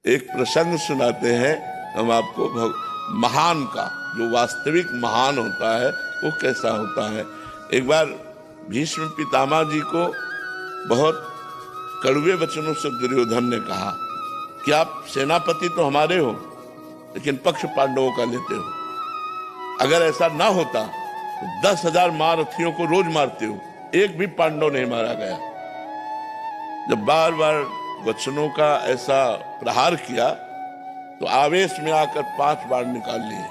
एक प्रसंग सुनाते हैं हम आपको महान का, जो वास्तविक महान होता है वो कैसा होता है। एक बार भीष्म पितामह जी को बहुत कड़वे वचनों से दुर्योधन ने कहा कि आप सेनापति तो हमारे हो लेकिन पक्ष पांडवों का लेते हो। अगर ऐसा ना होता तो 10,000 महारथियों को रोज मारते हो, एक भी पांडव नहीं मारा गया। जब बार बार वचनों का ऐसा प्रहार किया तो आवेश में आकर 5 बाण निकाल लिए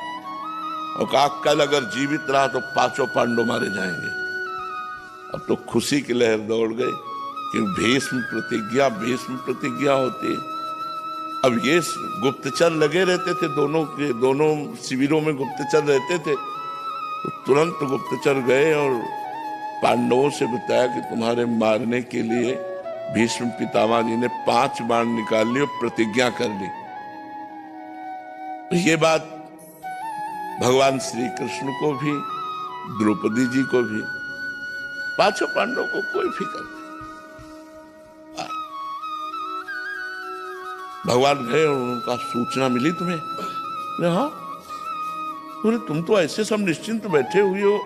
और कहा कल अगर जीवित रहा तो 5 पांडव मारे जाएंगे। अब तो खुशी की लहर दौड़ गई कि भीष्म प्रतिज्ञा होती है। अब ये गुप्तचर लगे रहते थे, दोनों शिविरों में गुप्तचर रहते थे। तो तुरंत गुप्तचर गए और पांडवों से बताया कि तुम्हारे मारने के लिए भीष्म पितामह जी ने 5 बाण निकाल ली और प्रतिज्ञा कर ली। तो ये बात भगवान श्री कृष्ण को भी, द्रौपदी जी को भी, 5 पांडवों को कोई फिक्र नहीं। भगवान गए और उनका सूचना मिली तुम्हें? हाँ। बोले तुम तो ऐसे सब निश्चिंत बैठे हुए हो,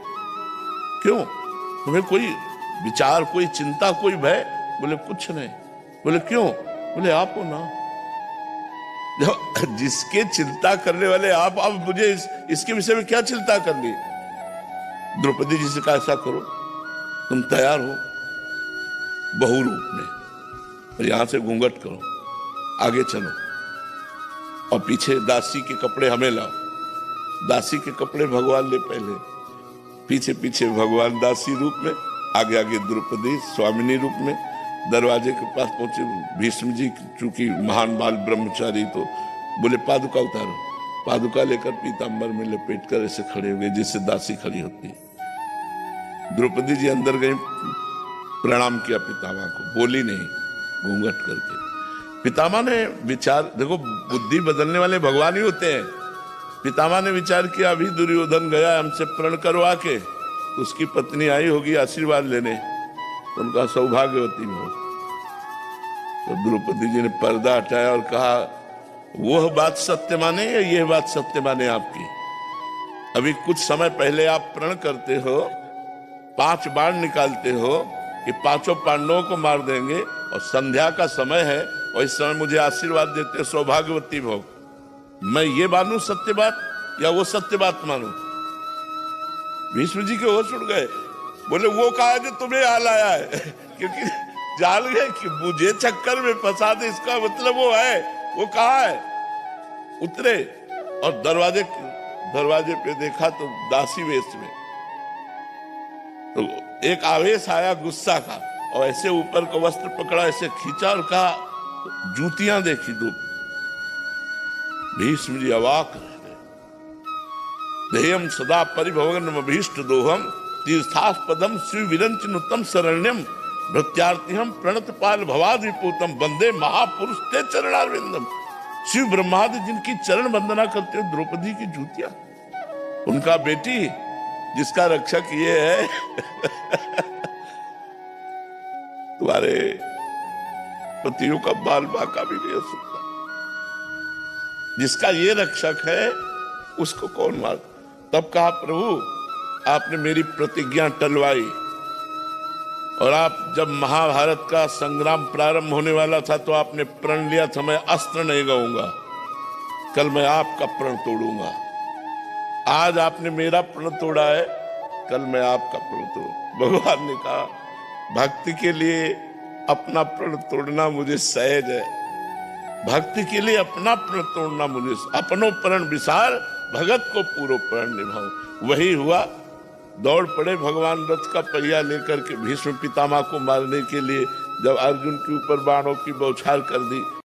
क्यों? तुम्हें कोई विचार, कोई चिंता, कोई भय? बोले कुछ नहीं। बोले क्यों? बोले आप हो ना, जिसके चिंता करने वाले आप, अब मुझे इसके विषय में क्या चिंता करनी? द्रौपदी जी से कहा ऐसा करो, तुम तैयार हो बहु रूप में और यहां से घूंघट करो, आगे चलो और पीछे दासी के कपड़े हमें लाओ। दासी के कपड़े भगवान ले पहले, पीछे पीछे भगवान दासी रूप में, आगे आगे द्रौपदी स्वामिनी रूप में। दरवाजे के पास पहुंचे भीष्म जी, चूंकि महान बाल ब्रह्मचारी, तो बोले पादुका उतारो। पादुका लेकर पीतांबर में लपेट कर ऐसे खड़े हो गए जैसे दासी खड़ी होती है। द्रौपदी जी अंदर गई, प्रणाम किया पितामह को, बोली नहीं, घूंघट करके। पितामह ने विचार, देखो बुद्धि बदलने वाले भगवान ही होते हैं। पितामह ने विचार किया अभी दुर्योधन गया हमसे प्रण करवा के, उसकी पत्नी आई होगी आशीर्वाद लेने, तो उनका सौभाग्यवती हो। तो द्रौपदी जी ने पर्दा हटाया और कहा वह बात सत्य माने या यह बात सत्य माने आपकी? अभी कुछ समय पहले आप प्रण करते हो, 5 बाण निकालते हो कि 5 पांडवों को मार देंगे, और संध्या का समय है और इस समय मुझे आशीर्वाद देते सौभाग्यवती भव। मैं ये मानूं सत्य बात या वो सत्य बात मानूं? भीष्म जी के होश उड़ गए। बोले वो कहा है जो तुम्हें हाल आया है, क्योंकि जान गए कि मुझे चक्कर में फंसा दे, इसका मतलब वो है। वो कहा है? उतरे और दरवाजे पे देखा तो दासी वेश में। तो एक आवेश आया गुस्सा का, और ऐसे ऊपर का वस्त्र पकड़ा, ऐसे खींचा और कहा जूतियां देखी दो। भीष्म जी अवाक रह गए। देयम सदा परिभवनम अभीष्ट दोहम तीर्थास्पदम शिव विरंचनुतम शरण्यम भृत्यार्थिहम प्रणतपाल भवाद विपूतम वंदे महापुरुष ते चरणारविंदम। शिव ब्रह्मादि जिनकी चरण वंदना करते हो, द्रौपदी की जूतियां, उनका बेटी जिसका रक्षक ये है तुम्हारे पतियों का बाल बांका भी नहीं हो सकता, जिसका ये रक्षक है उसको कौन मार? तब कहा प्रभु आपने मेरी प्रतिज्ञा टलवाई, और आप जब महाभारत का संग्राम प्रारंभ होने वाला था तो आपने प्रण लिया था मैं अस्त्र नहीं गाऊंगा, कल मैं आपका प्रण तोड़ूंगा। आज आपने मेरा प्रण तोड़ा है, कल मैं आपका प्रण तोड़ूंगा। भगवान ने कहा भक्ति के लिए अपना प्रण तोड़ना मुझे सहज है, भक्ति के लिए अपना प्रण तोड़ना मुझे, अपनो प्रण विसार भगत को पूरो प्रण निभाओ। वही हुआ, दौड़ पड़े भगवान रथ का पहिया लेकर के भीष्म पितामह को मारने के लिए। जब अर्जुन के ऊपर बाणों की बौछार कर दी